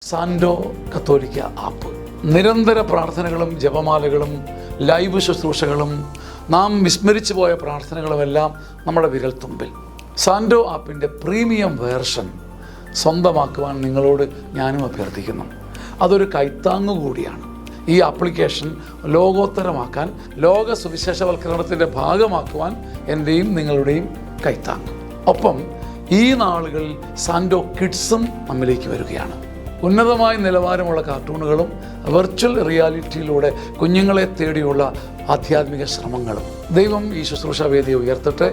സാൻഡോ കത്തോലിക്ക ആപ്പ് നിരന്തര പ്രാർത്ഥനകളും ജപമാലകളും ലൈവ് ശുശ്രൂഷകളും നാം വിസ്മരിച്ചു പോയ പ്രാർത്ഥനകളുമെല്ലാം നമ്മുടെ വിരൽത്തുമ്പിൽ. സാൻഡോ ആപ്പിൻ്റെ പ്രീമിയം വേർഷൻ സ്വന്തമാക്കുവാൻ നിങ്ങളോട് ഞാനും അഭ്യർത്ഥിക്കുന്നു. അതൊരു കൈത്താങ്ങു കൂടിയാണ്. ഈ ആപ്ലിക്കേഷൻ ലോകോത്തരമാക്കാൻ, ലോക സുവിശേഷവൽക്കരണത്തിൻ്റെ ഭാഗമാക്കുവാൻ എൻ്റെയും നിങ്ങളുടെയും കൈത്താങ്ങ്. ഒപ്പം ഈ നാളുകളിൽ സാൻഡോ കിഡ്സും നമ്മിലേക്ക് വരികയാണ്. ഉന്നതമായ നിലവാരമുള്ള കാർട്ടൂണുകളും വെർച്വൽ റിയാലിറ്റിയിലൂടെ കുഞ്ഞുങ്ങളെ തേടിയുള്ള ആധ്യാത്മിക ശ്രമങ്ങളും. ദൈവം ഈ ശുശ്രൂഷ വേദിയെ ഉയർത്തട്ടെ.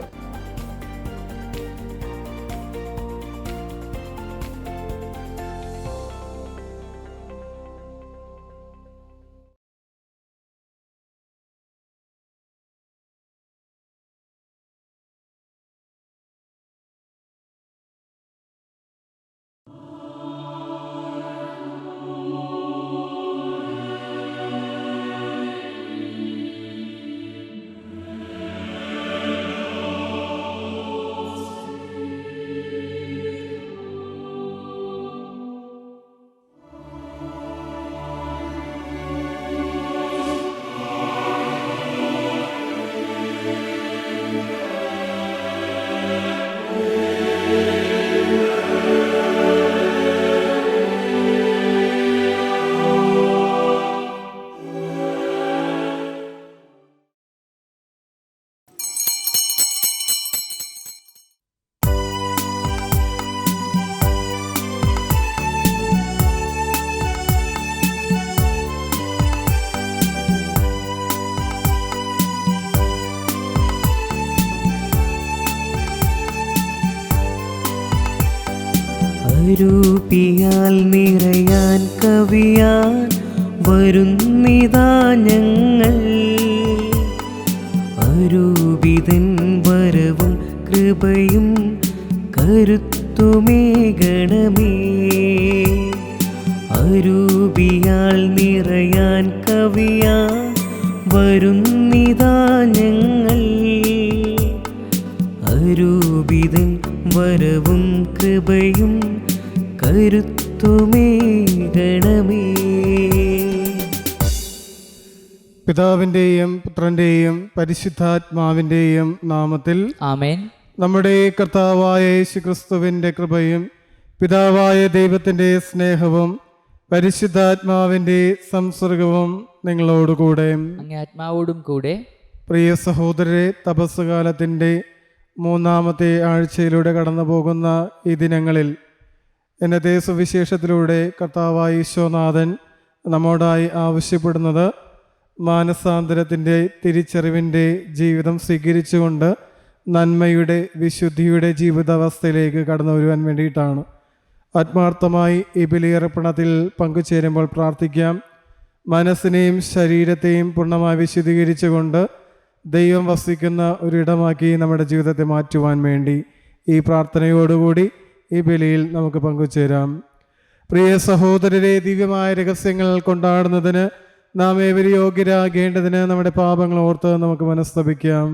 രൂപിയാൽ നിറയാൻ കവിയാൻ വരുന്നിതാ ഞങ്ങൾ. അരൂപിതൻ വരവും കൃപയും കരുത്തുമേകണമേ. അരൂപിയാൽ നിറയാൻ കവിയാൻ വരുന്നിതാ ഞങ്ങൾ. അരൂപിതൻ വരവും കൃപയും കരുത്തുമേകണമേ. പിതാവിൻ്റെയും പുത്രൻ്റെയും പരിശുദ്ധാത്മാവിൻ്റെയും നാമത്തിൽ ആമേൻ. നമ്മുടെ കർത്താവായ യേശുക്രിസ്തുവിൻ്റെ കൃപയും പിതാവായ ദൈവത്തിൻ്റെ സ്നേഹവും പരിശുദ്ധാത്മാവിൻ്റെ സംസർഗവും നിങ്ങളോടുകൂടെ അങ്ങേ ആത്മാവോടും കൂടെ. പ്രിയ സഹോദരരെ, തപസ്സുകാലത്തിൻ്റെ 3-ാമത്തെ ആഴ്ചയിലൂടെ കടന്നു പോകുന്ന ഈ ദിനങ്ങളിൽ ഇന്നത്തെ സുവിശേഷത്തിലൂടെ കർത്താവായ ഈശോനാഥൻ നമ്മോടായി ആവശ്യപ്പെടുന്നത് മാനസാന്തരത്തിൻ്റെ തിരിച്ചറിവിൻ്റെ ജീവിതം സ്വീകരിച്ചുകൊണ്ട് നന്മയുടെ വിശുദ്ധിയുടെ ജീവിതാവസ്ഥയിലേക്ക് കടന്നു വരുവാൻ വേണ്ടിയിട്ടാണ്. ആത്മാർത്ഥമായി ഈ ബലിയർപ്പണത്തിൽ പങ്കുചേരുമ്പോൾ പ്രാർത്ഥിക്കാം. മനസ്സിനെയും ശരീരത്തെയും പൂർണ്ണമായി വിശുദ്ധീകരിച്ചുകൊണ്ട് ദൈവം വസിക്കുന്ന ഒരിടമാക്കി നമ്മുടെ ജീവിതത്തെ മാറ്റുവാൻ വേണ്ടി ഈ പ്രാർത്ഥനയോടുകൂടി ഈ ബലിയിൽ നമുക്ക് പങ്കുചേരാം. പ്രിയ സഹോദരരെ, ദിവ്യമായ രഹസ്യങ്ങൾ കൊണ്ടാടുന്നതിന് നാം ഏവരും യോഗ്യരാകേണ്ടതിന് നമ്മുടെ പാപങ്ങൾ ഓർത്ത് നമുക്ക് മനസ്തപിക്കാം.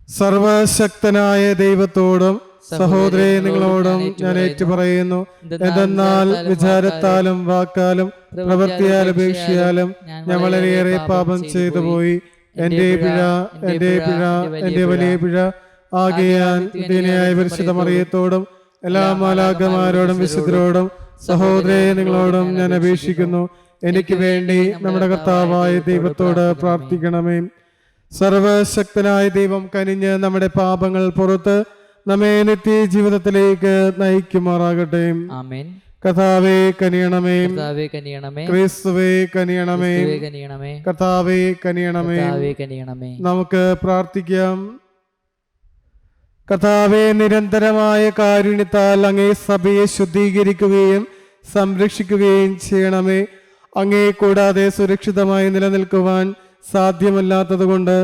സർവശക്തനായ ദൈവത്തോടും സഹോദരേ നിങ്ങളോടും ഞാൻ ഏറ്റുപറയുന്നു, എന്തെന്നാൽ വിചാരത്താലും വാക്കാലും പ്രവൃത്തിയാലും ഉപേക്ഷയാലും ഞാൻ വളരെയേറെ പാപം ചെയ്തു പോയി. എൻ്റെ പിഴ, എൻ്റെ പിഴ, എൻ്റെ വലിയ പിഴ. ആകയാൽ ദീനയായ പരിശുദ്ധ മറിയത്തോടും എല്ലാ മാലാഖമാരോടും വിശുദ്ധരോടും സഹോദരേ നിങ്ങളോടും ഞാൻ അപേക്ഷിക്കുന്നു, എനിക്ക് വേണ്ടി നമ്മുടെ കർത്താവായ ദൈവത്തോട് പ്രാർത്ഥിക്കണമേ. സർവശക്തനായ ദൈവം കനിഞ്ഞ് നമ്മുടെ പാപങ്ങൾ പുറത്ത് നമ്മെ നിത്യ ജീവിതത്തിലേക്ക് നയിക്കുമാറാകട്ടെ. ആമേൻ. കർത്താവേ കനിയണമേ, ക്രിസ്തുവേ കനിയണമേ, കർത്താവേ കനിയണമേ. നമുക്ക് പ്രാർത്ഥിക്കാം. കർത്താവേ, നിരന്തരമായ കാരുണ്യത്താൽ അങ്ങേ സഭയെ ശുദ്ധീകരിക്കുകയും സംരക്ഷിക്കുകയും ചെയ്യണമേ. അങ്ങേ കൂടാതെ സുരക്ഷിതമായി നിലനിൽക്കുവാൻ സാധ്യമല്ലാത്തതുകൊണ്ട്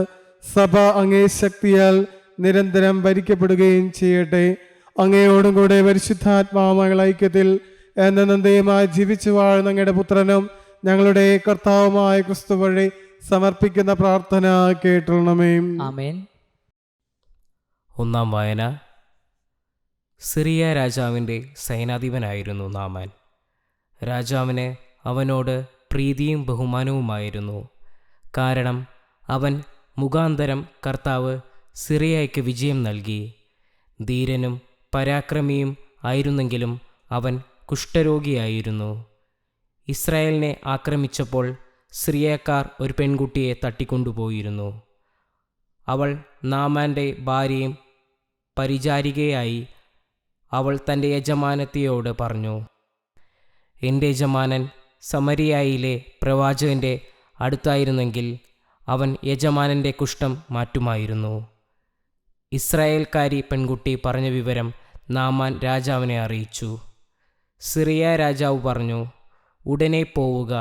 സഭ അങ്ങേ ശക്തിയാൽ നിരന്തരം ഭരിക്കപ്പെടുകയും ചെയ്യട്ടെ. അങ്ങയോടും കൂടെ പരിശുദ്ധാത്മാവുമായുള്ള ഐക്യത്തിൽ എന്നേയുമായി ജീവിച്ചു വാഴുന്ന അങ്ങയുടെ പുത്രനും ഞങ്ങളുടെ കർത്താവുമായ ക്രിസ്തു വഴി സമർപ്പിക്കുന്ന പ്രാർത്ഥന കേട്ടുള്ളണമേ. ആമേൻ. ഒന്നാം വായന. സിറിയ രാജാവിൻ്റെ സൈനാധിപനായിരുന്നു നാമാൻ. രാജാവിന് അവനോട് പ്രീതിയും ബഹുമാനവുമായിരുന്നു. കാരണം അവൻ മുഖാന്തരം കർത്താവ് സിറിയയ്ക്ക് വിജയം നൽകി. ധീരനും പരാക്രമിയും ആയിരുന്നെങ്കിലും അവൻ കുഷ്ഠരോഗിയായിരുന്നു. ഇസ്രായേലിനെ ആക്രമിച്ചപ്പോൾ സിറിയക്കാർ ഒരു പെൺകുട്ടിയെ തട്ടിക്കൊണ്ടുപോയിരുന്നു. അവൾ നാമാൻ്റെ ഭാര്യയും പരിചാരികയായി. അവൾ തൻ്റെ യജമാനത്തിയോട് പറഞ്ഞു, എൻ്റെ യജമാനൻ സമരിയായിലെ പ്രവാചകൻ്റെ അടുത്തായിരുന്നെങ്കിൽ അവൻ യജമാനൻ്റെ കുഷ്ഠം മാറ്റുമായിരുന്നു. ഇസ്രായേൽക്കാരി പെൺകുട്ടി പറഞ്ഞ വിവരം നാമാൻ രാജാവിനെ അറിയിച്ചു. സിറിയ രാജാവ് പറഞ്ഞു, ഉടനെ പോവുക,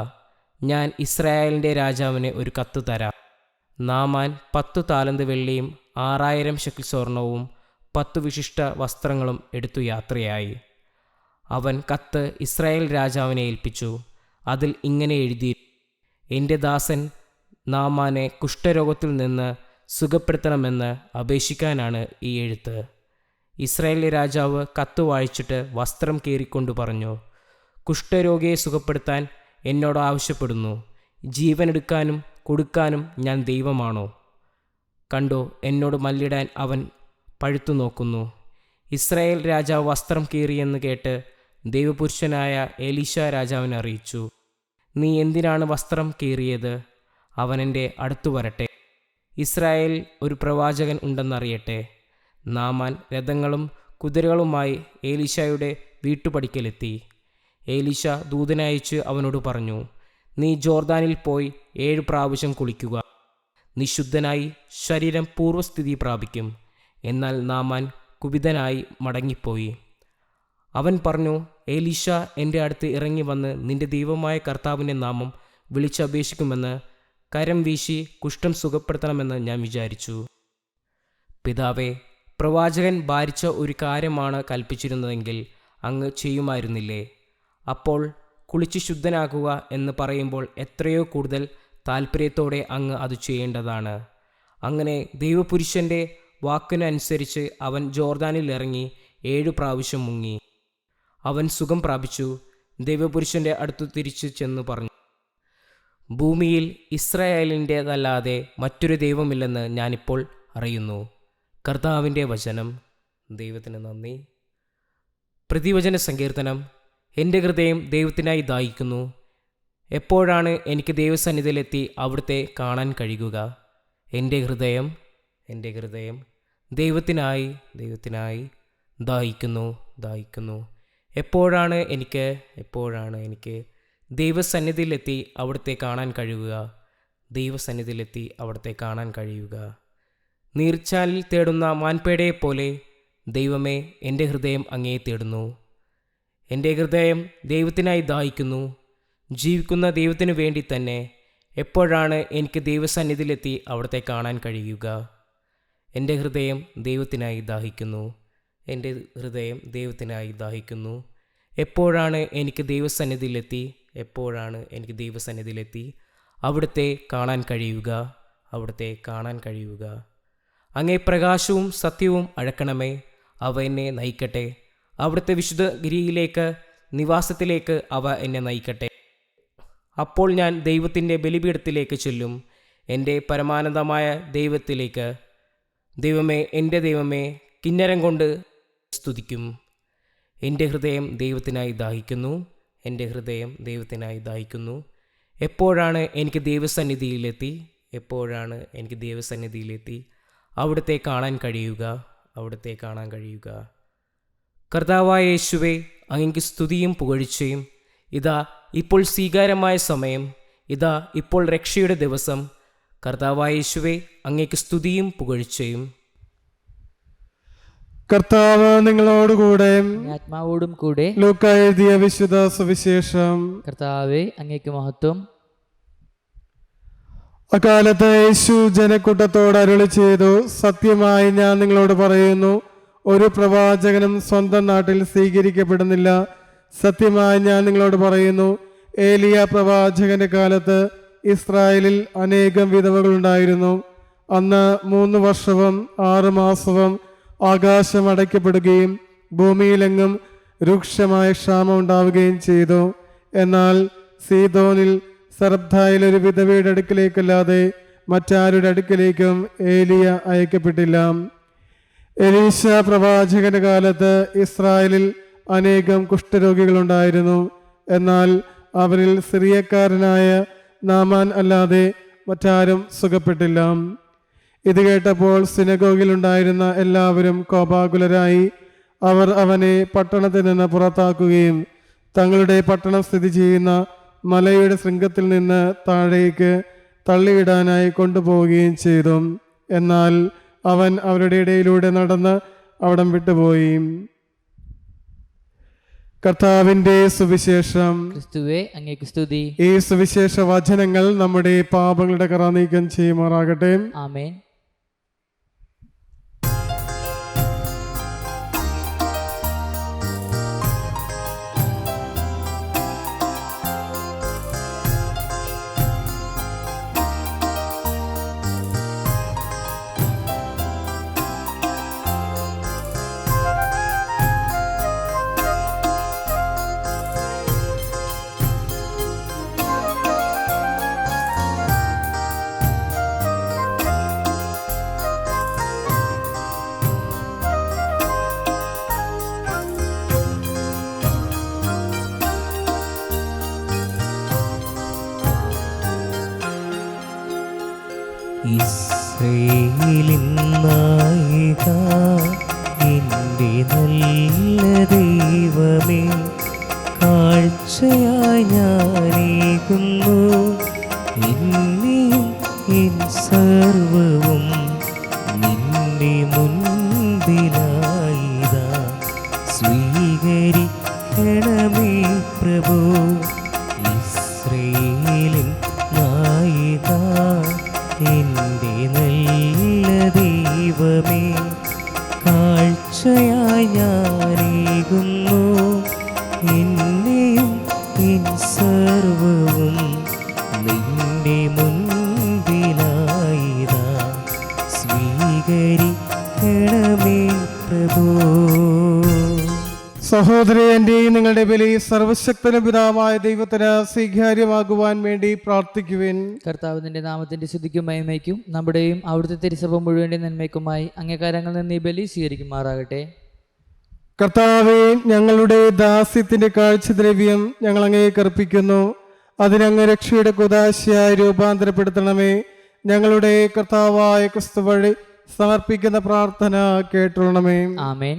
ഞാൻ ഇസ്രായേലിൻ്റെ രാജാവിന് ഒരു കത്ത് തരാം. നാമാൻ 10 താലന്ത് വെള്ളിയും 6000 ശെക്കൽ സ്വർണവും 10 വിശിഷ്ട വസ്ത്രങ്ങളും എടുത്തു യാത്രയായി. അവൻ കത്ത് ഇസ്രായേൽ രാജാവിനെ ഏൽപ്പിച്ചു. അതിൽ ഇങ്ങനെ എഴുതി, എൻ്റെ ദാസൻ നാമാനെ കുഷ്ഠരോഗത്തിൽ നിന്ന് സുഖപ്പെടുത്തണമെന്ന് അപേക്ഷിക്കാനാണ് ഈ എഴുത്ത്. ഇസ്രായേൽ രാജാവ് കത്ത് വായിച്ചിട്ട് വസ്ത്രം കീറിക്കൊണ്ട് പറഞ്ഞു, കുഷ്ഠരോഗിയെ സുഖപ്പെടുത്താൻ എന്നോട് ആവശ്യപ്പെടുന്നു. ജീവനെടുക്കാനും കൊടുക്കാനും ഞാൻ ദൈവമാണോ? കണ്ടോ, എന്നോട് മല്ലിടാൻ അവൻ പഴുത്തു നോക്കുന്നു. ഇസ്രായേൽ രാജാവ് വസ്ത്രം കീറിയെന്ന് കേട്ട് ദൈവപുരുഷനായ എലീശ രാജാവിനെ അറിയിച്ചു. നീ എന്തിനാണ് വസ്ത്രം കീറിയത്? അവൻ എൻ്റെ അടുത്തു വരട്ടെ, ഇസ്രായേൽ ഒരു പ്രവാചകൻ ഉണ്ടെന്നറിയട്ടെ. നാമാൻ രഥങ്ങളും കുതിരകളുമായി എലീശയുടെ വീട്ടുപടിക്കലെത്തി. എലീശ ദൂതനയച്ച് അവനോട് പറഞ്ഞു, നീ ജോർദാനിൽ പോയി 7 പ്രാവശ്യം കുളിക്കുക. നിശുദ്ധനായി ശരീരം പൂർവ്വസ്ഥിതി പ്രാപിക്കും. എന്നാൽ നാമാൻ കുപിതനായി മടങ്ങിപ്പോയി. അവൻ പറഞ്ഞു, എലീശ എൻ്റെ അടുത്ത് ഇറങ്ങി വന്ന് നിന്റെ ദൈവമായ കർത്താവിൻ്റെ നാമം വിളിച്ചപേക്ഷിക്കുമെന്ന് കരം വീശി കുഷ്ഠം സുഖപ്പെടുത്തണമെന്ന് ഞാൻ വിചാരിച്ചു. പിതാവേ, പ്രവാചകൻ ഭാരിച്ച ഒരു കാര്യമാണ് കൽപ്പിച്ചിരുന്നതെങ്കിൽ അങ്ങ് ചെയ്യുമായിരുന്നില്ലേ? അപ്പോൾ കുളിച്ച് ശുദ്ധനാകുക എന്ന് പറയുമ്പോൾ എത്രയോ കൂടുതൽ താൽപ്പര്യത്തോടെ അങ്ങ് അത് ചെയ്യേണ്ടതാണ്. അങ്ങനെ ദൈവപുരുഷൻ്റെ വാക്കിനനുസരിച്ച് അവൻ ജോർദാനിൽ ഇറങ്ങി 7 പ്രാവശ്യം മുങ്ങി. അവൻ സുഖം പ്രാപിച്ചു. ദൈവപുരുഷൻ്റെ അടുത്ത് തിരിച്ചു ചെന്ന് പറഞ്ഞു, ഭൂമിയിൽ ഇസ്രായേലിൻ്റേതല്ലാതെ മറ്റൊരു ദൈവമില്ലെന്ന് ഞാനിപ്പോൾ അറിയുന്നു. കർത്താവിൻ്റെ വചനം. ദൈവത്തിന് നന്ദി. പ്രതിവചന സങ്കീർത്തനം. എൻ്റെ ഹൃദയം ദൈവത്തിനായി ദാഹിക്കുന്നു. എപ്പോഴാണ് എനിക്ക് ദൈവസന്നിധിയിലെത്തി അവിടുത്തെ കാണാൻ കഴിയുക? എൻ്റെ ഹൃദയം ദൈവത്തിനായി ദാഹിക്കുന്നു. എപ്പോഴാണ് എനിക്ക് ദൈവസന്നിധിയിലെത്തി അവിടുത്തെ കാണാൻ കഴിയുക? നീർച്ചാലിൽ തേടുന്ന മാൻപേടയെപ്പോലെ ദൈവമേ, എൻ്റെ ഹൃദയം അങ്ങയെ തേടുന്നു. എൻ്റെ ഹൃദയം ദൈവത്തിനായി ദാഹിക്കുന്നു, ജീവിക്കുന്ന ദൈവത്തിനു വേണ്ടി തന്നെ. എപ്പോഴാണ് എനിക്ക് ദൈവസന്നിധിയിലെത്തി അവിടുത്തെ കാണാൻ കഴിയുക? എൻ്റെ ഹൃദയം ദൈവത്തിനായി ദാഹിക്കുന്നു. എപ്പോഴാണ് എനിക്ക് ദൈവസന്നിധിയിലെത്തി അവിടുത്തെ കാണാൻ കഴിയുക? അങ്ങേ പ്രകാശവും സത്യവും അഴക്കണമേ. അവ എന്നെ നയിക്കട്ടെ. അവിടുത്തെ വിശുദ്ധ ഗിരിയിലേക്ക്, നിവാസത്തിലേക്ക് അവ എന്നെ നയിക്കട്ടെ. അപ്പോൾ ഞാൻ ദൈവത്തിൻ്റെ ബലിപീഠത്തിലേക്ക് ചെല്ലും, എൻ്റെ പരമാനന്ദമായ ദൈവത്തിലേക്ക്. ദൈവമേ, എൻ്റെ ദൈവമേ, കിന്നരം കൊണ്ട് സ്തുതിക്കും. എൻ്റെ ഹൃദയം ദൈവത്തിനായി ദാഹിക്കുന്നു. എപ്പോഴാണ് എനിക്ക് ദൈവസന്നിധിയിലെത്തി അവിടുത്തെ കാണാൻ കഴിയുക? കർത്താവായ യേശുവേ, അങ്ങേക്ക് സ്തുതിയും പുകഴ്ചയും. ഇതാ ഇപ്പോൾ സ്വീകാര്യമായ സമയം, ഇതാ ഇപ്പോൾ രക്ഷയുടെ ദിവസം. കർത്താവായ യേശുവേ, അങ്ങേക്ക് സ്തുതിയും പുകഴ്ചയും. കർത്താവ് നിങ്ങളോടുകൂടെ, ആത്മാവോടും കൂടെ. ലൂക്ക എഴുതിയ വിശുദ്ധ സുവിശേഷം. കർത്താവേ, അങ്ങേക്ക് മഹത്വം. അക്കാലത്ത് യേശു ജനക്കൂട്ടത്തോട് അരുളി ചെയ്തു, സത്യമായി ഞാൻ നിങ്ങളോട് പറയുന്നു, ഒരു പ്രവാചകനും സ്വന്തം നാട്ടിൽ സ്വീകരിക്കപ്പെടുന്നില്ല. സത്യമായി ഞാൻ നിങ്ങളോട് പറയുന്നു, ഏലിയ പ്രവാചകന്റെ കാലത്ത് ഇസ്രായേലിൽ അനേകം വിധവകളുണ്ടായിരുന്നു. അന്ന് 3 വർഷവും 6 മാസവും ആകാശം അടയ്ക്കപ്പെടുകയും ഭൂമിയിലെങ്ങും രൂക്ഷമായ ക്ഷാമം ഉണ്ടാവുകയും ചെയ്തു. എന്നാൽ സീദോനിൽ സർബ്ദായിൽ ഒരു വിധവയുടെ അടുക്കിലേക്കല്ലാതെ മറ്റാരുടെ അടുക്കിലേക്കും ഏലിയ അയക്കപ്പെട്ടില്ല. എലീശ പ്രവാചകന്റെ കാലത്ത് ഇസ്രായേലിൽ അനേകം കുഷ്ഠരോഗികളുണ്ടായിരുന്നു. എന്നാൽ അവരിൽ സിറിയക്കാരനായ നാമാൻ അല്ലാതെ മറ്റാരും സുഖപ്പെട്ടില്ല. ഇത് കേട്ടപ്പോൾ സിനഗോഗിലുണ്ടായിരുന്ന എല്ലാവരും കോപാകുലരായി. അവർ അവനെ പട്ടണത്തിൽ നിന്ന് പുറത്താക്കുകയും തങ്ങളുടെ പട്ടണം സ്ഥിതി ചെയ്യുന്ന മലയുടെ ശൃംഗത്തിൽ നിന്ന് താഴേക്ക് തള്ളിയിടാനായി കൊണ്ടുപോവുകയും ചെയ്തു. എന്നാൽ അവൻ അവരുടെ ഇടയിലൂടെ നടന്ന് അവിടം വിട്ടുപോയി. കർത്താവിന്റെ സുവിശേഷം. ക്രിസ്തുവേ അങ്ങേക്ക് സ്തുതി. ഈ സുവിശേഷ വചനങ്ങൾ നമ്മുടെ പാപങ്ങളുടെ കറ നീക്കം ചെയ്യുമാറാകട്ടെ. ആമേൻ. ഇസ്രയേലിൻ നായിക എൻ്റെ നല്ല ദൈവമേ, കാഴ്ചയായി ഞാനേകുന്നു എന്നെയും എൻ സർവവും നിന്റെ മുൻപിലായിതാ. സ്വീകരിക്കണമേ പ്രഭോ. ഇസ്രയേലിൻ നായിക എൻ്റെ നല്ല ദൈവമേ, കാഴ്ചയായി ഞാനേകുന്നു എന്നെയും എൻ സർവവും നിന്റെ മുൻപിലായിതാ. സ്വീകരിക്കണമേ പ്രഭോ. സഹോദരന്റെയും നിങ്ങളുടെ ബലി സർവശക്തനും പിതാവായ ദൈവത്തിന് സ്വീകാര്യമാകുവാൻ വേണ്ടി പ്രാർത്ഥിക്കുവിൻ. കർത്താവ് നിന്റെ നാമത്തിന്റെ ശുദ്ധിക്കും മഹിമയ്ക്കും നമ്മുടെയും അവിടുത്തെ തിരുസഭ മുഴുവന്റെ നന്മയ്ക്കുമായി അങ്ങേക്കാരങ്ങളിൽ നിന്ന് ഈ ബലി സ്വീകരിക്കുമാറാകട്ടെ. കർത്താവേ, ഞങ്ങളുടെ ദാസ്യത്തിന്റെ കാഴ്ചദ്രവ്യം ഞങ്ങൾ അങ്ങേക്ക് അർപ്പിക്കുന്നു. അതിനങ്ങ് രക്ഷയുടെ കുദാശയായി രൂപാന്തരപ്പെടുത്തണമേ. ഞങ്ങളുടെ കർത്താവായ ക്രിസ്തു വഴി സമർപ്പിക്കുന്ന പ്രാർത്ഥന കേട്ടുകൊള്ളണമേ. ആമേൻ.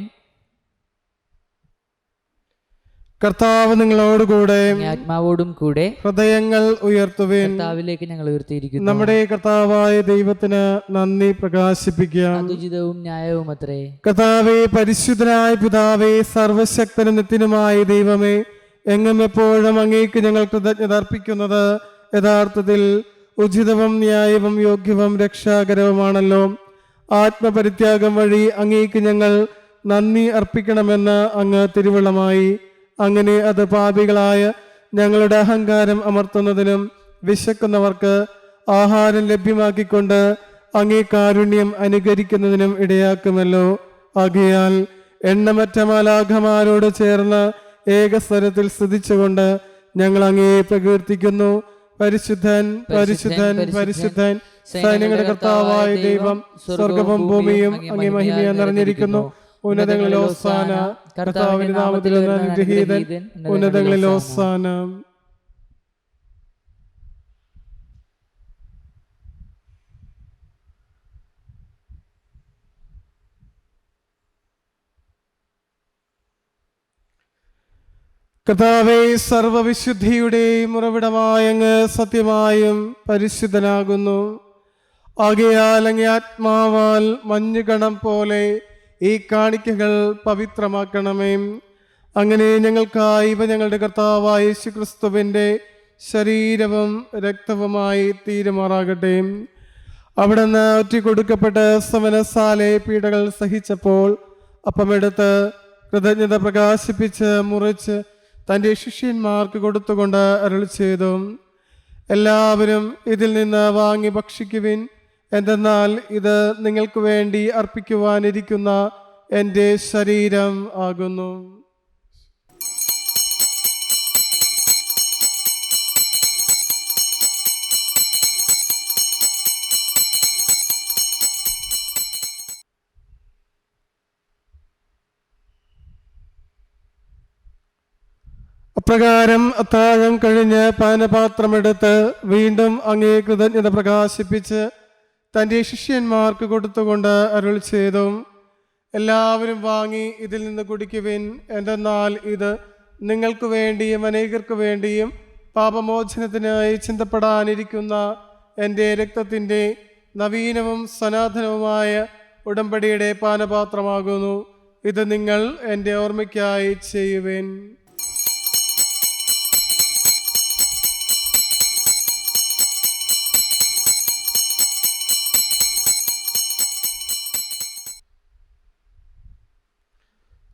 കർത്താവ് നിങ്ങളോടുകൂടെ, ആത്മാവോടും കൂടെ. ഹൃദയങ്ങൾ ഉയർത്തുവിൻ. കർത്താവിലേക്ക് ഞങ്ങൾ ഉയർത്തിയിരിക്കുന്നു. നമ്മുടെ കർത്താവായ ദൈവത്തിന് നന്ദി പ്രകാശിപ്പിക്കാം. അതുചിതവും ന്യായവും അത്രേ. കർത്താവേ, പരിശുദ്ധനായ പിതാവേ, സർവശക്തനും നിത്യനുമായ ദൈവമേ, എങ്ങും എപ്പോഴും അങ്ങേക്ക് ഞങ്ങൾ കൃതജ്ഞത അർപ്പിക്കുന്നത് യഥാർത്ഥത്തിൽ ഉചിതവും ന്യായവും യോഗ്യവും രക്ഷാകരവുമാണല്ലോ. ആത്മപരിത്യാഗം വഴി അങ്ങേക്ക് ഞങ്ങൾ നന്ദി അർപ്പിക്കണമെന്ന് അങ്ങ് തിരുവുള്ളമായി. അങ്ങനെ അത് പാപികളായ ഞങ്ങളുടെ അഹങ്കാരം അമർത്തുന്നതിനും വിശക്കുന്നവർക്ക് ആഹാരം ലഭ്യമാക്കിക്കൊണ്ട് അങ്ങേ കാരുണ്യം അനുകരിക്കുന്നതിനും ഇടയാക്കുമല്ലോ. ആകയാൽ എണ്ണമറ്റ മാലാഖമാരോട് ചേർന്ന് ഏകസ്വരത്തിൽ സ്തുതിച്ചുകൊണ്ട് ഞങ്ങൾ അങ്ങേ പ്രകീർത്തിക്കുന്നു. പരിശുദ്ധൻ പരിശുദ്ധൻ പരിശുദ്ധൻ, സൈന്യങ്ങളുടെ കർത്താവായ ദൈവം, സ്വർഗവും ഭൂമിയും അങ്ങേ മഹിമയാൽ നിറഞ്ഞിരിക്കുന്നു. ഉന്നതങ്ങളിൽ ഹോസാന. കർത്താവിന്റെ നാമത്തിൽ അനുഗ്രഹീതൻ. ഉന്നതങ്ങളിൽ ഹോസാന. കർത്താവേ, സർവവിശുദ്ധിയുടെയും ഉറവിടമായ അങ്ങ് സത്യമായും പരിശുദ്ധനാകുന്നു. ആകയാൽ അങ്ങേ ആത്മാവാൽ മഞ്ഞുകണം പോലെ ഈ കാണിക്കകൾ പവിത്രമാക്കണമേ. അങ്ങനെ ഞങ്ങൾക്കായി ഇവ ഞങ്ങളുടെ കർത്താവായ യേശുക്രിസ്തുവിൻ്റെ ശരീരവും രക്തവുമായി തീരുമാറാകട്ടെ. അവിടുന്ന് ഒറ്റിക്കൊടുക്കപ്പെട്ട് സമനസാലെ പീഡകൾ സഹിച്ചപ്പോൾ അപ്പമെടുത്ത് കൃതജ്ഞത പ്രകാശിപ്പിച്ച് മുറിച്ച് തൻ്റെ ശിഷ്യന്മാർക്ക് കൊടുത്തുകൊണ്ട് അരുളി ചെയ്തു, എല്ലാവരും ഇതിൽ നിന്ന് വാങ്ങി ഭക്ഷിക്കുവിൻ. എന്തെന്നാൽ ഇത് നിങ്ങൾക്ക് വേണ്ടി അർപ്പിക്കുവാനിരിക്കുന്ന എൻ്റെ ശരീരം ആകുന്നു. അപ്രകാരം അത്താഴം കഴിഞ്ഞ് പാനപാത്രമെടുത്ത് വീണ്ടും അങ്ങേ കൃതജ്ഞത പ്രകാശിപ്പിച്ച് തൻ്റെ ശിഷ്യന്മാർക്ക് കൊടുത്തുകൊണ്ട് അരുൾ ചെയ്തു, എല്ലാവരും വാങ്ങി ഇതിൽ നിന്ന് കുടിക്കുവിൻ. എന്തെന്നാൽ ഇത് നിങ്ങൾക്ക് വേണ്ടിയും അനേകർക്ക് വേണ്ടിയും പാപമോചനത്തിനായി ചിന്തപ്പെടാനിരിക്കുന്ന എൻ്റെ രക്തത്തിൻ്റെ നവീനവും സനാതനവുമായ ഉടമ്പടിയുടെ പാനപാത്രമാകുന്നു. ഇത് നിങ്ങൾ എൻ്റെ ഓർമ്മയ്ക്കായി ചെയ്യുവിൻ.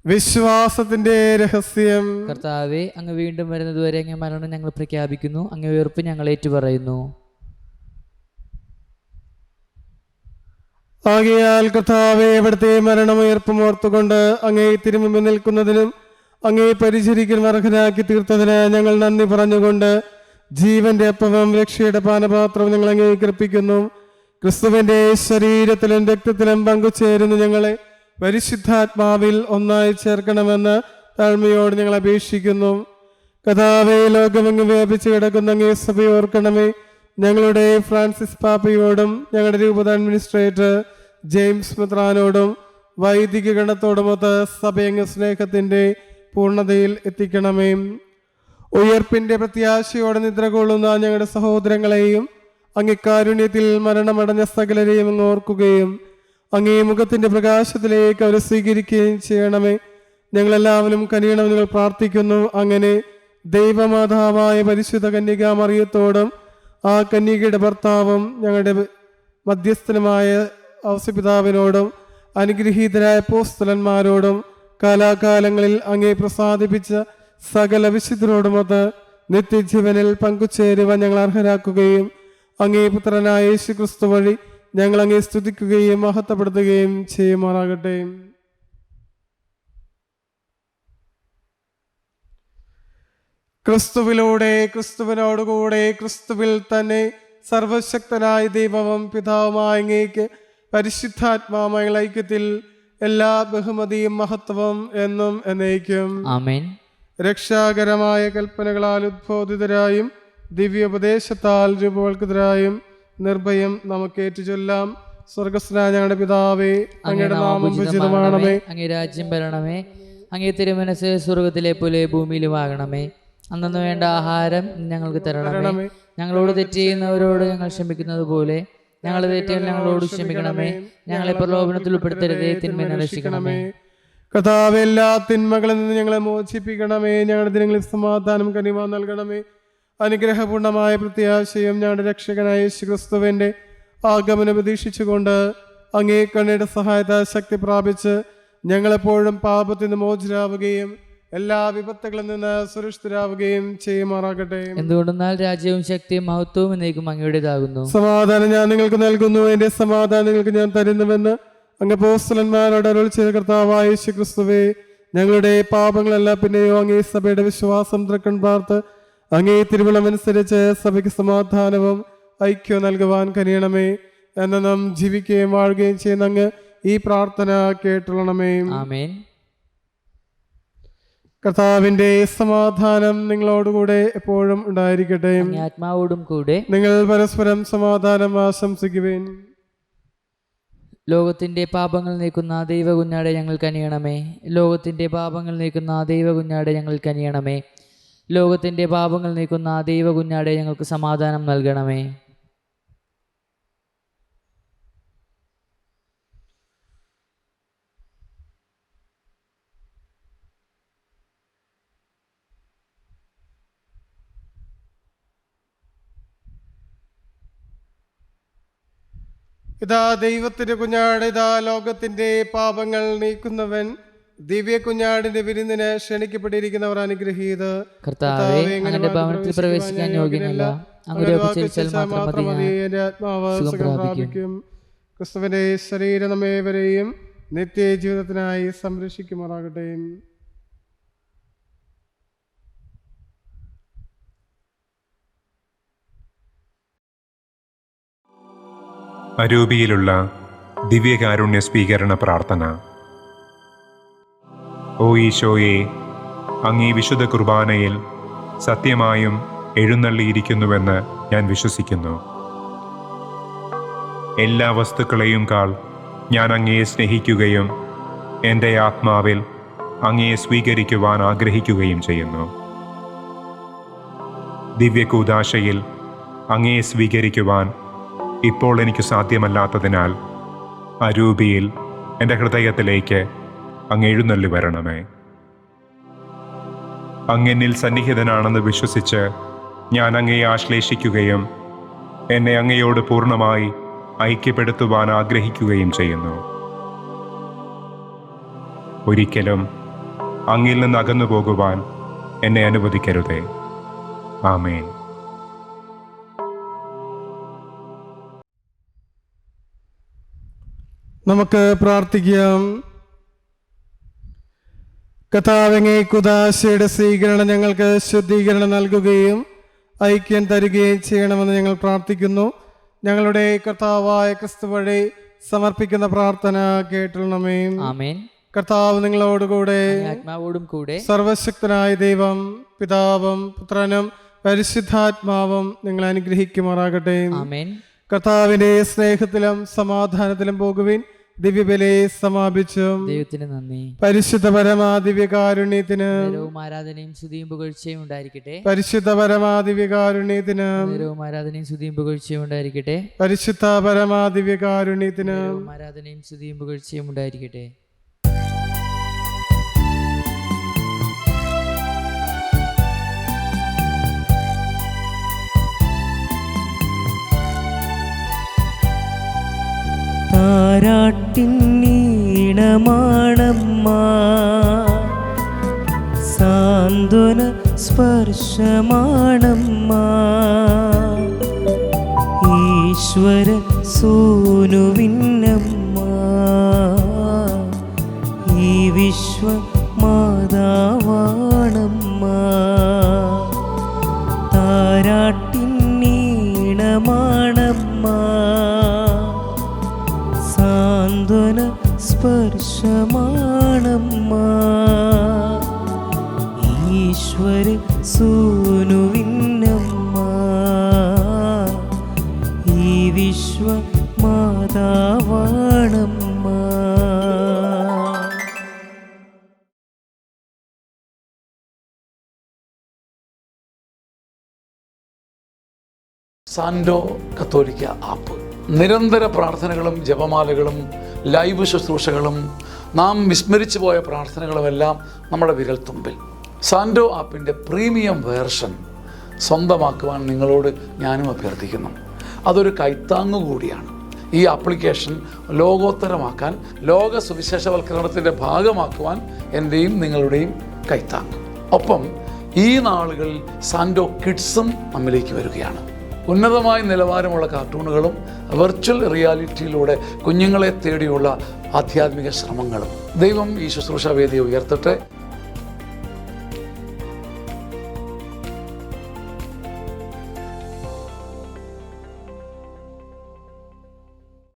വിശ്വാസത്തിന്റെ രഹസ്യം. കർത്താവെ, അങ്ങ് വീണ്ടും വരുന്നതുവരെ അങ്ങ് മരണം ഞങ്ങൾ പ്രഖ്യാപിക്കുന്നു, അങ്ങ് ഉയർപ്പ് ഞങ്ങൾ ഏറ്റുപറയുന്നു. ആകയാൽ കർത്താവെ, അവിടുത്തെ മരണമുയർപ്പും ഓർത്തുകൊണ്ട് അങ്ങേ തിരുമുമ്പിൽ നിൽക്കുന്നതിനും അങ്ങേ പരിചരിക്കുന്ന അർഹനാക്കി തീർത്തതിന് ഞങ്ങൾ നന്ദി പറഞ്ഞുകൊണ്ട് ജീവന്റെ അപ്പവും രക്ഷയുടെ പാനപാത്രവും ഞങ്ങൾ അംഗീകരിപ്പിക്കുന്നു. ക്രിസ്തുവിന്റെ ശരീരത്തിലും രക്തത്തിലും പങ്കുചേരുന്ന ഞങ്ങളെ പരിശുദ്ധാത്മാവിൽ ഒന്നായി ചേർക്കണമെന്ന് താഴ്മയോട് ഞങ്ങൾ അപേക്ഷിക്കുന്നു. കഥാവെ, ലോകമെങ്ങും വ്യാപിച്ചു കിടക്കുന്ന അങ്ങേ സഭയെ ഓർക്കണമേ. ഞങ്ങളുടെ ഫ്രാൻസിസ് പാപ്പയോടും ഞങ്ങളുടെ രൂപത അഡ്മിനിസ്ട്രേറ്റർ ജെയിംസ് മെത്രാനോടും വൈദിക ഗണത്തോടുമൊത്ത് സഭയങ്ങ് സ്നേഹത്തിൻ്റെ പൂർണ്ണതയിൽ എത്തിക്കണമേ. ഉയർപ്പിൻ്റെ പ്രത്യാശയോടെ നിദ്ര കൊള്ളുന്ന ഞങ്ങളുടെ സഹോദരങ്ങളെയും അങ്ങേ കാരുണ്യത്തിൽ മരണമടഞ്ഞ സകലരെയും അങ്ങ് ഓർക്കുകയും അങ്ങേ മുഖത്തിൻ്റെ പ്രകാശത്തിലേക്ക് അവരെ സ്വീകരിക്കുകയും ചെയ്യണമേ. ഞങ്ങളെല്ലാവരും കനിയണം നിങ്ങൾ പ്രാർത്ഥിക്കുന്നു. അങ്ങനെ ദൈവമാതാവായ പരിശുദ്ധ കന്യകാ മറിയത്തോടും ആ കന്യകയുടെ ഭർത്താവും ഞങ്ങളുടെ മധ്യസ്ഥനുമായ ഔസപിതാവിനോടും അനുഗ്രഹീതരായ അപ്പോസ്തലന്മാരോടും കാലാകാലങ്ങളിൽ അങ്ങേ പ്രസാദിപ്പിച്ച സകല വിശുദ്ധരോടുമൊത്ത് നിത്യജീവനിൽ പങ്കുചേരുവാൻ ഞങ്ങൾ അർഹരാക്കുകയും അങ്ങേ പുത്രനായ യേശു ക്രിസ്തു വഴി ഞങ്ങൾ അങ്ങേ സ്തുതിക്കുകയും മഹത്വപ്പെടുത്തുകയും ചെയ്യുമാറാകട്ടെ. ക്രിസ്തുവിലൂടെ, ക്രിസ്തുവിനോടുകൂടെ, ക്രിസ്തുവിൽ തന്നെ സർവശക്തനായ ദൈവവും പിതാവുമായ അങ്ങേക്ക് പരിശുദ്ധാത്മാവുമായ ഐക്യത്തിൽ എല്ലാ ബഹുമതിയും മഹത്വവും എന്നും എന്നേക്കും ആമേൻ. രക്ഷാകരമായ കൽപ്പനകളാൽ ഉദ്ബോധിതരായും ദിവ്യോപദേശത്താൽ രൂപവൽകൃതരായും നിർഭയം നമുക്ക് ഏറ്റുചൊല്ലാം. സ്വർഗസ്നായ ഞങ്ങളുടെ പിതാവേ, അങ്ങയുടെ നാമം പൂജിതമാകണമേ, അങ്ങേ രാജ്യം വരണമേ, അങ്ങേ തിരുമനസ്സ് സ്വർഗത്തിലെ പോലെ ഭൂമിയിലുമാകണമേ. അന്നു വേണ്ട ആഹാരം ഞങ്ങൾക്ക് തരണമേ. ഞങ്ങളോട് തെറ്റ് ചെയ്യുന്നവരോട് ഞങ്ങൾ ക്ഷമിക്കുന്നത് പോലെ ഞങ്ങളുടെ തെറ്റുകൾ ഞങ്ങളോട് ക്ഷമിക്കണമേ. ഞങ്ങളെ പ്രലോഭനത്തിൽ ഉൾപ്പെടുത്തരുതേ, തിന്മയിൽ നിന്ന് രക്ഷിക്കണമേ. കർത്താവേ, എല്ലാ തിന്മകളിൽ നിന്ന് ഞങ്ങളെ മോചിപ്പിക്കണമേ. ഞങ്ങളുടെ ദിനങ്ങളിൽ സമാധാനം കനിവാൻ നൽകണമേ. അനുഗ്രഹപൂർണമായ പ്രത്യാശയും ഞങ്ങളുടെ രക്ഷകനായ യേശുക്രിസ്തുവിന്റെ ആഗമനം പ്രതീക്ഷിച്ചുകൊണ്ട് അങ്ങേ കണ്ണയുടെ സഹായത്താൽ ശക്തി പ്രാപിച്ച് ഞങ്ങളെപ്പോഴും പാപത്തിൽ നിന്ന് മോചിതരാവുകയും എല്ലാ വിപത്തുകളിൽ നിന്ന് സുരക്ഷിതരാവുകയും ചെയ്യുമാറാകട്ടെ. എന്തുകൊണ്ടെന്നാൽ രാജ്യവും ശക്തിയും മഹത്വവും എന്നേക്കും അങ്ങയുടേതാകുന്നു. സമാധാനം ഞാൻ നിങ്ങൾക്ക് നൽകുന്നു, എന്റെ സമാധാനം നിങ്ങൾക്ക് ഞാൻ തരുന്നുവെന്ന് അങ്ങ് അപ്പോസ്തലന്മാരോട് അരുൾ ചെയ്ത കർത്താവായ യേശുക്രിസ്തുവേ, ഞങ്ങളുടെ പാപങ്ങളെല്ലാം പിന്നെയോ അങ്ങേ സഭയുടെ വിശ്വാസം തൃക്കൺ പാർത്ത് അങ്ങേ തിരുവിളമനുസരിച്ച് സഭയ്ക്ക് സമാധാനവും ഐക്യവും നൽകുവാൻ കനിയണമേ. എന്ന് നാം ജീവിക്കുകയും വാഴുകയും ചെയ്യുന്ന അങ്ങ് ഈ പ്രാർത്ഥന കേട്ടുള്ളണമേ. ആമേൻ. കർത്താവിന്റെ സമാധാനം നിങ്ങളോടുകൂടെ എപ്പോഴും ഉണ്ടായിരിക്കട്ടെ. ആത്മാവോടും കൂടെ. നിങ്ങൾ പരസ്പരം സമാധാനം ആശംസിക്കുവേൻ. ലോകത്തിന്റെ പാപങ്ങൾ നീക്കുന്ന ദൈവ കുഞ്ഞാടെ ഞങ്ങൾ കനിയണമേ. ലോകത്തിന്റെ പാപങ്ങൾ നീക്കുന്ന ദൈവ കുഞ്ഞാടെ ഞങ്ങൾ കനിയണമേ. ലോകത്തിന്റെ പാപങ്ങൾ നീക്കുന്ന ദൈവ കുഞ്ഞാടെ ഞങ്ങൾക്ക് സമാധാനം നൽകണമേ. ഇതാ ദൈവത്തിന്റെ കുഞ്ഞാട്, ഇതാ ലോകത്തിന്റെ പാപങ്ങൾ നീക്കുന്നവൻ. ദിവ്യ കുഞ്ഞാടിന്റെ വിരുന്നിന് ക്ഷണിക്കപ്പെട്ടിരിക്കുന്നവർ അനുഗ്രഹീത്. കർത്താവേ, അങ്ങയുടെ ഭവനത്തിൽ പ്രവേശിക്കാൻ യോഗ്യനല്ല. അങ്ങയുടെ മാത്രം മതി, എന്റെ ആത്മാവ് സുഖം പ്രാപിക്കും. ക്രിസ്തുവിന്റെ ശരീരം നമ്മേവരെയും നിത്യജീവിതത്തിനായി സംരക്ഷിക്കുമാറാകട്ടെ. അരൂപിയിലുള്ള ദിവ്യകാരുണ്യ സ്വീകരണ പ്രാർത്ഥന. ഓ ഈശോയെ, അങ്ങീ വിശുദ്ധ കുർബാനയിൽ സത്യമായും എഴുന്നള്ളിയിരിക്കുന്നുവെന്ന് ഞാൻ വിശ്വസിക്കുന്നു. എല്ലാ വസ്തുക്കളെയും കാൾ ഞാൻ അങ്ങയെ സ്നേഹിക്കുകയും എൻ്റെ ആത്മാവിൽ അങ്ങയെ സ്വീകരിക്കുവാൻ ആഗ്രഹിക്കുകയും ചെയ്യുന്നു. ദിവ്യകൂദാശയിൽ അങ്ങയെ സ്വീകരിക്കുവാൻ ഇപ്പോൾ എനിക്ക് സാധ്യമല്ലാത്തതിനാൽ അരൂപിയിൽ എൻ്റെ ഹൃദയത്തിലേക്ക് അങ്ങ് എഴുന്നള്ളി വരണമേ. അങ്ങെന്നിൽ സന്നിഹിതനാണെന്ന് വിശ്വസിച്ച് ഞാൻ അങ്ങയെ ആശ്ലേഷിക്കുകയും എന്നെ അങ്ങയോട് പൂർണ്ണമായി ഐക്യപ്പെടുത്തുവാൻ ആഗ്രഹിക്കുകയും ചെയ്യുന്നു. ഒരിക്കലും അങ്ങിൽ നിന്ന് അകന്നു പോകുവാൻ എന്നെ അനുവദിക്കരുതേ. ആമേൻ. നമുക്ക് പ്രാർത്ഥിക്കാം. കർത്താവേ, കുദാശയുടെ സ്വീകരണം ഞങ്ങൾക്ക് ശുദ്ധീകരണം നൽകുകയും ഐക്യം തരികയും ചെയ്യണമെന്ന് ഞങ്ങൾ പ്രാർത്ഥിക്കുന്നു. ഞങ്ങളുടെ കർത്താവായ ക്രിസ്തു വഴി സമർപ്പിക്കുന്ന പ്രാർത്ഥന കേട്ടണമേ. ആമേൻ. കർത്താവ് നിങ്ങളോടുകൂടെ, ആത്മാവോടും കൂടെ. സർവശക്തനായ ദൈവം പിതാവും പുത്രനും പരിശുദ്ധാത്മാവും നിങ്ങളെ അനുഗ്രഹിക്കുമാറാകട്ടെ. ആമേൻ. കർത്താവിന്റെ സ്നേഹത്തിലും സമാധാനത്തിലും പോകുവിൻ. ദിവ്യബലി സമാപിച്ചു. ദൈവത്തിന് നന്ദി. പരിശുദ്ധ പരമാദിവ്യകാരുണ്യത്തിന് ആരാധനയും സ്തുതിയും പുകഴ്ചയും ഉണ്ടായിരിക്കട്ടെ. പരിശുദ്ധ പരമാദിവ്യകാരുണ്യത്തിന് ആരാധനയും സ്തുതിയും പുകഴ്ചയും ഉണ്ടായിരിക്കട്ടെ. പരിശുദ്ധ പരമാദിവ്യകാരുണ്യത്തിന് ആരാധനയും സ്തുതിയും പുകഴ്ചയും ഉണ്ടായിരിക്കട്ടെ. താരാട്ടിന്നീണമാണമ്മ, സാന്ത്വന സ്പർശമാണമ്മ, ഈശ്വര സൂനുവിന്നമ്മ, ഈ വിശ്വമാതാവാണമ്മ. താരാട്ടിന്നീണമാണമ്മ, സാന്ത്വന സ്പർശമാണമ്മ, ഈശ്വര സൂനുവിന്നമ്മ, ഈ വിശ്വമാതാവാണമ്മ. സാൻഡോ കത്തോലിക്ക ആപ്പ്. നിരന്തര പ്രാർത്ഥനകളും ജപമാലകളും ലൈവ് ശുശ്രൂഷകളും നാം വിസ്മരിച്ചു പോയ പ്രാർത്ഥനകളുമെല്ലാം നമ്മുടെ വിരൽത്തുമ്പിൽ. സാൻഡോ ആപ്പിൻ്റെ പ്രീമിയം വേർഷൻ സ്വന്തമാക്കുവാൻ നിങ്ങളോട് ഞാനും അഭ്യർത്ഥിക്കുന്നു. അതൊരു കൈത്താങ്ങു കൂടിയാണ്. ഈ ആപ്ലിക്കേഷൻ ലോകോത്തരമാക്കാൻ, ലോക സുവിശേഷവൽക്കരണത്തിൻ്റെ ഭാഗമാക്കുവാൻ എൻ്റെയും നിങ്ങളുടെയും കൈത്താങ്ങ്. ഒപ്പം ഈ നാളുകളിൽ സാൻഡോ കിഡ്സും നമ്മിലേക്ക് വരികയാണ്. ഉന്നതമായ നിലവാരമുള്ള കാർട്ടൂണുകളും വെർച്വൽ റിയാലിറ്റിയിലൂടെ കുഞ്ഞുങ്ങളെ തേടിയുള്ള ആധ്യാത്മിക ശ്രമങ്ങളും. ദൈവം ഈ ശുശ്രൂഷ വേദിയെ ഉയർത്തട്ടെ.